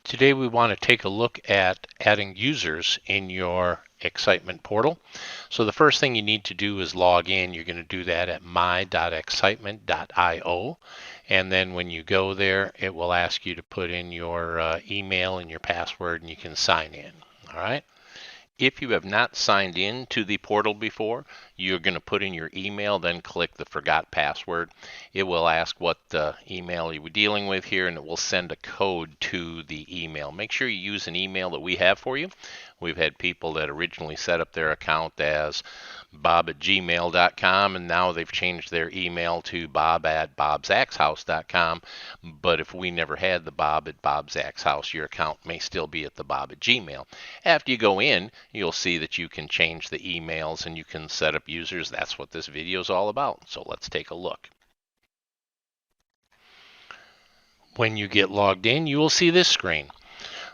Today we want to take a look at adding users in your Axcitement portal. So the first thing you need to do is log in. You're going to do that at my.axcitement.io, and then when you go there it will ask you to put in your email and your password and you can sign in. All right. If you have not signed in to the portal before, you're going to put in your email, then click the forgot password. It will ask what email you were dealing with here, and it will send a code to the email. Make sure you use an email that we have for you. We've had people that originally set up their account as bob@gmail.com, and now they've changed their email to bob@bobsaxhouse.com. But if we never had the bob@bobsaxhouse, your account may still be at the bob@gmail. After you go in, you'll see that you can change the emails and you can set up users. That's what this video is all about. So let's take a look. When you get logged in, you will see this screen.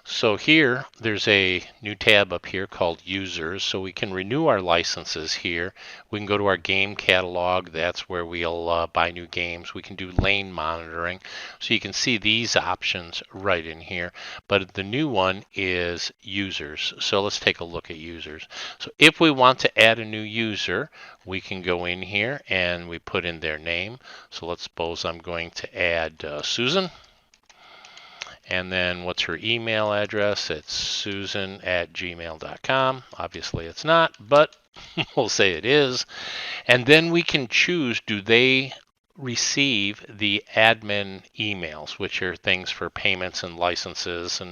So here, there's a new tab up here called Users, so we can renew our licenses here. We can go to our game catalog. That's where we'll buy new games. We can do lane monitoring. So you can see these options right in here. But the new one is Users. So let's take a look at Users. So if we want to add a new user, we can go in here and we put in their name. So let's suppose I'm going to add Susan. And then what's her email address? It's susan@gmail.com. Obviously it's not, but we'll say it is. And then we can choose, do they receive the admin emails, which are things for payments and licenses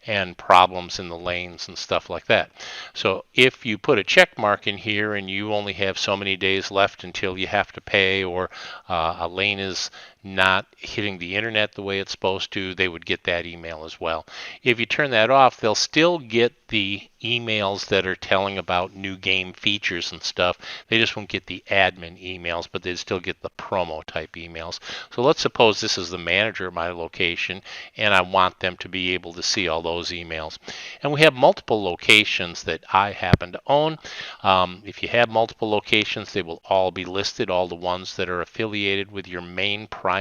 and problems in the lanes and stuff like that. So if you put a check mark in here and you only have so many days left until you have to pay, or a lane is not hitting the internet the way it's supposed to, they would get that email as well. If you turn that off, they'll still get the emails that are telling about new game features and stuff. They just won't get the admin emails, but they'd still get the promo type emails. So let's suppose this is the manager of my location and I want them to be able to see all those emails. And we have multiple locations that I happen to own. If you have multiple locations, they will all be listed, all the ones that are affiliated with your main primary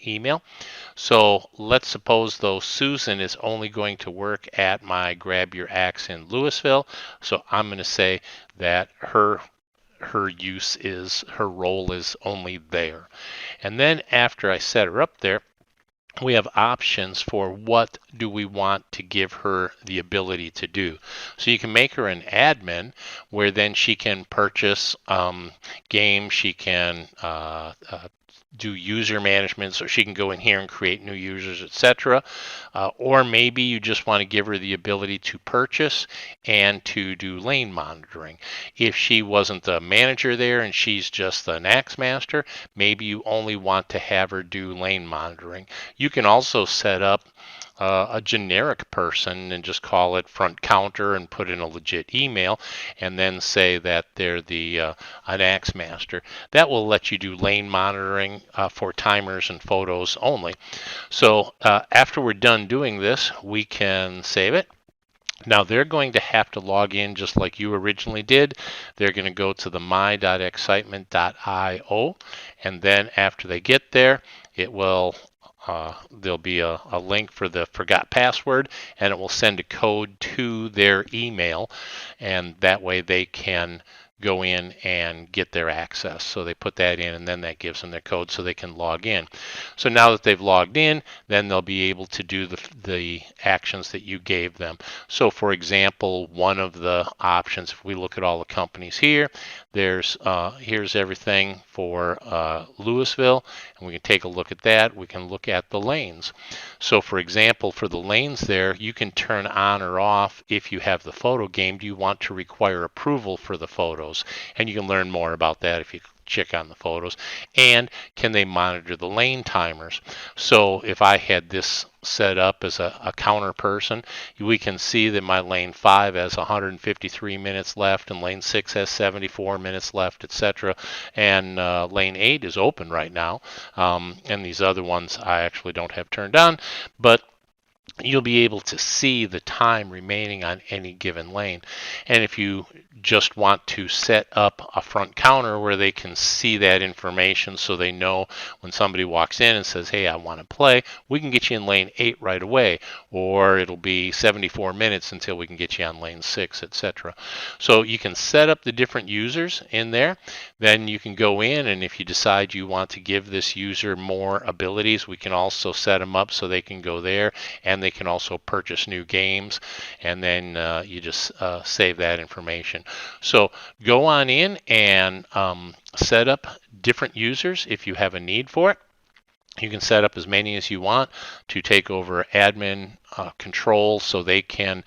email. So let's suppose though Susan is only going to work at my Grab Your Axe in Louisville. So I'm going to say that her role is only there. And then after I set her up there, we have options for what do we want to give her the ability to do. So you can make her an admin, where then she can purchase games, she can do user management, so she can go in here and create new users, etc. Or maybe you just want to give her the ability to purchase and to do lane monitoring. If she wasn't a manager there and she's just an axe master, maybe you only want to have her do lane monitoring. You can also set up a generic person and just call it front counter and put in a legit email and then say that they're an axe master. That will let you do lane monitoring for timers and photos only. So after we're done doing this, we can save it. Now they're going to have to log in just like you originally did. They're going to go to the my.axcitement.io, and then after they get there, it will there'll be a link for the forgot password, and it will send a code to their email, and that way they can go in and get their access. So they put that in, and then that gives them their code so they can log in. So now that they've logged in, then they'll be able to do the actions that you gave them. So for example, one of the options, if we look at all the companies here, here's everything for Louisville, and we can take a look at that. We can look at the lanes. So for example, for the lanes there, you can turn on or off if you have the photo game. Do you want to require approval for the photos? And you can learn more about that if you check on the photos. And can they monitor the lane timers? So if I had this set up as a counter person, we can see that my lane 5 has 153 minutes left, and lane 6 has 74 minutes left, etc. And lane 8 is open right now. And these other ones I actually don't have turned on. But you'll be able to see the time remaining on any given lane. And if you just want to set up a front counter where they can see that information so they know when somebody walks in and says, hey, I want to play, we can get you in lane 8 right away, or it'll be 74 minutes until we can get you on lane 6, etc. So you can set up the different users in there. Then you can go in, and if you decide you want to give this user more abilities, we can also set them up so they can go there, and they can also purchase new games, and then you just save that information. So go on in and set up different users if you have a need for it. You can set up as many as you want to take over admin control so they can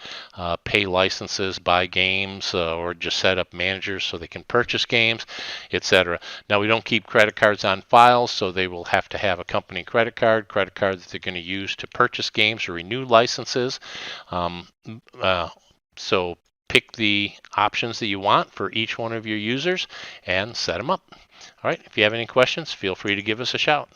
pay licenses, buy games, or just set up managers so they can purchase games, etc. Now, we don't keep credit cards on file, so they will have to have a company credit card that they're going to use to purchase games or renew licenses. So pick the options that you want for each one of your users and set them up. All right, if you have any questions, feel free to give us a shout.